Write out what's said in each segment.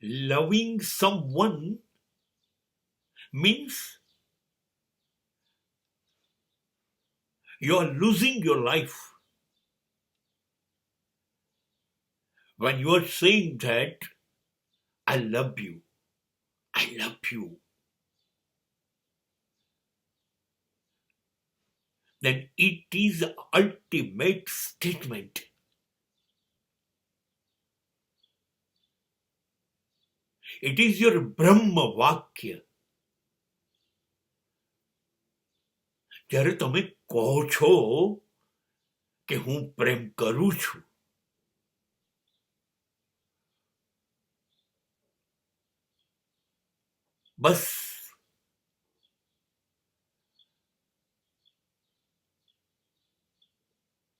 Loving someone means you are losing your life. When you are saying that, I love you, then it is the ultimate statement. It is your Brahma Vakya. જ્યારે તમે કહો છો કે હું પ્રેમ કરું છું, બસ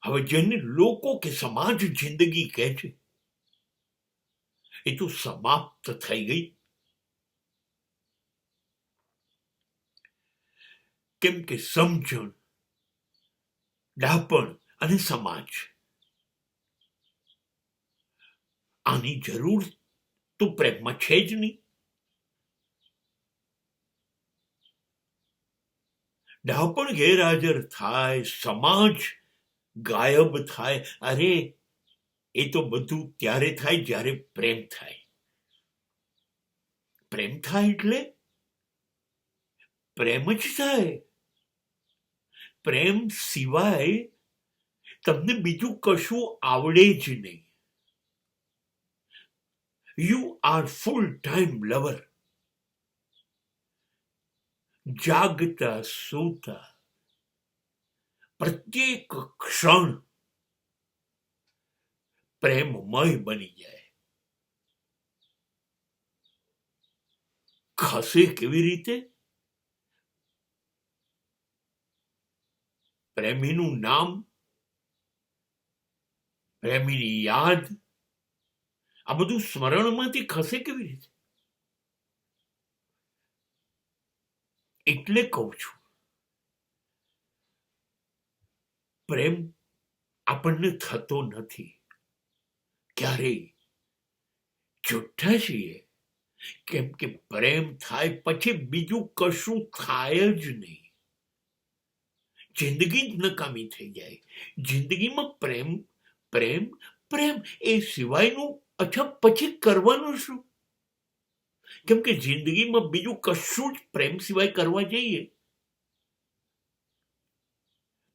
હવે જેને લોકો કે સમાજ જિંદગી કહે છે એ તો સમાપ્ત થઈ ગઈ. કેમ કે સમજણ, ડાપણ અને સમાજ આની જરૂર તો પ્રેમમાં છે જ નહીં. ડાપણ ગેરહાજર થાય, સમાજ ગાયબ થાય. અરે એ તો બધું ત્યારે થાય જ્યારે પ્રેમ થાય. પ્રેમ થાય એટલે પ્રેમ જ થાય. પ્રેમ સિવાય તમને બીજું કશું આવડે જ નહીં. You are full time lover. જાગતા સૂતા પ્રત્યેક ક્ષણ પ્રેમમય બની જાય. ખસે કેવી રીતે? પ્રેમીનું નામ, પ્રેમીની યાદ, આ બધું સ્મરણમાંથી ખસે કેવી રીતે? એટલે કહું છું, પ્રેમ આપણને થતો નથી. ક્યારેય જુઠ્ઠા છીએ. કેમ કે પ્રેમ થાય પછી બીજું કશું થાય જ નહીં. જિંદગી જ નકામી થઈ જાય. જિંદગીમાં પ્રેમ પ્રેમ પ્રેમ એ સિવાયનું અચ્છા પછી કરવાનું શું? કેમ કે જિંદગીમાં બીજું કશું જ પ્રેમ સિવાય કરવા જઈએ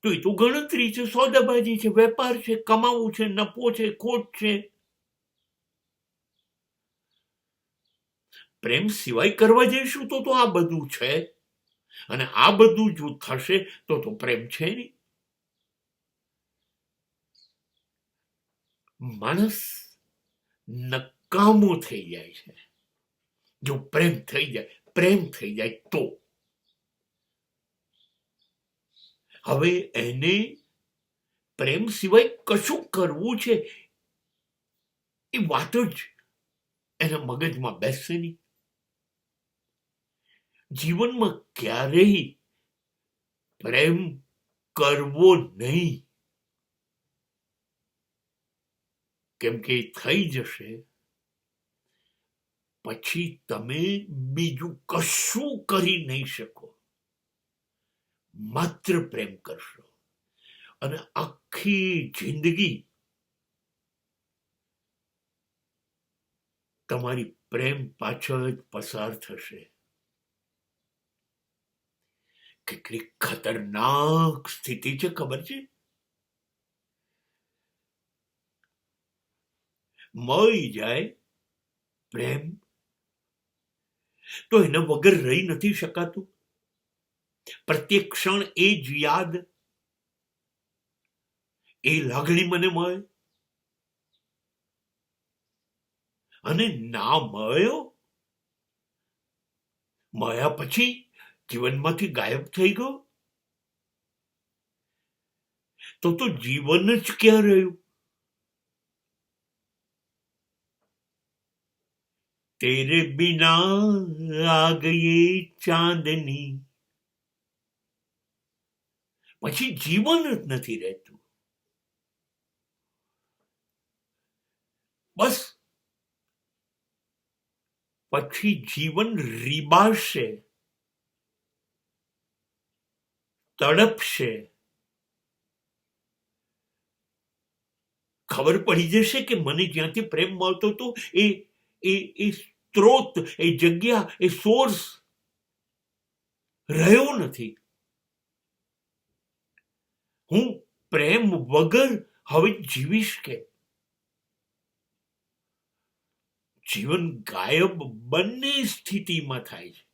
તો એ તો ગણતરી છે, સોદાબાજી છે, વેપાર છે, કમાવું છે, નફો છે, ખોટ છે. પ્રેમ સિવાય કરવા જઈશું તો આ બધું છે. અને આ બધું જો થશે તો પ્રેમ છે નહીં. માણસ નકામો થઈ જાય છે જો પ્રેમ થઈ જાય તો. હવે એને પ્રેમ સિવાય કશું કરવું છે એ વાત જ એના મગજમાં બેસશે નહીં. જીવનમાં ક્યારેય પ્રેમ કરવો નહીં. કેમ કે થઈ જશે પછી તમે બીજું કશું કરી નહીં શકો. માત્ર પ્રેમ કરશો અને આખી જિંદગી તમારી પ્રેમ પાછળ જ પસાર થશે. કેટલી ખતરનાક સ્થિતિ છે ખબર છે? મળી જાય પ્રેમ તો એના વગર રહી નથી શકાતું. પ્રત્યેક ક્ષણ એ જ યાદ, એ લાગણી મને મળે. અને ના મળ્યા પછી જીવનમાંથી ગાયબ થઈ ગયો તો જીવન જ ક્યાં રહ્યું? તેરે બિના આ ગયે ચાંદની, પછી જીવન જ નથી રહેતું. બસ પછી જીવન રીબાશે, તડપશે, ખબર પડી જશે કે મને જ્યાંથી પ્રેમ મળતો હતો એ એ એ સ્ત્રોત, એ જગ્યા, એ સોર્સ રહ્યો નથી. હું પ્રેમ વગર હવે જીવીશ કે? જીવન ગાયબ બંને સ્થિતિમાં થાય છે.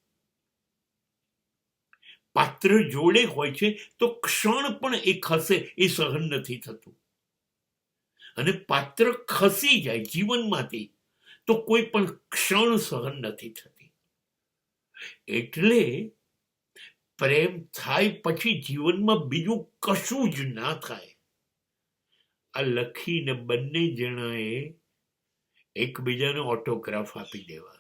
પાત્ર જોડે હોય છે તો ક્ષણ પણ એ ખસે એ સહન નથી થતું, અને પાત્ર ખસી જાય જીવનમાંથી તો કોઈ પણ ક્ષણ સહન નથી થતી. એટલે પ્રેમ થાય પછી જીવનમાં બીજું કશું જ ના થાય. આ લખીને બંને જણાએ એકબીજાને ઓટોગ્રાફ આપી દેવા.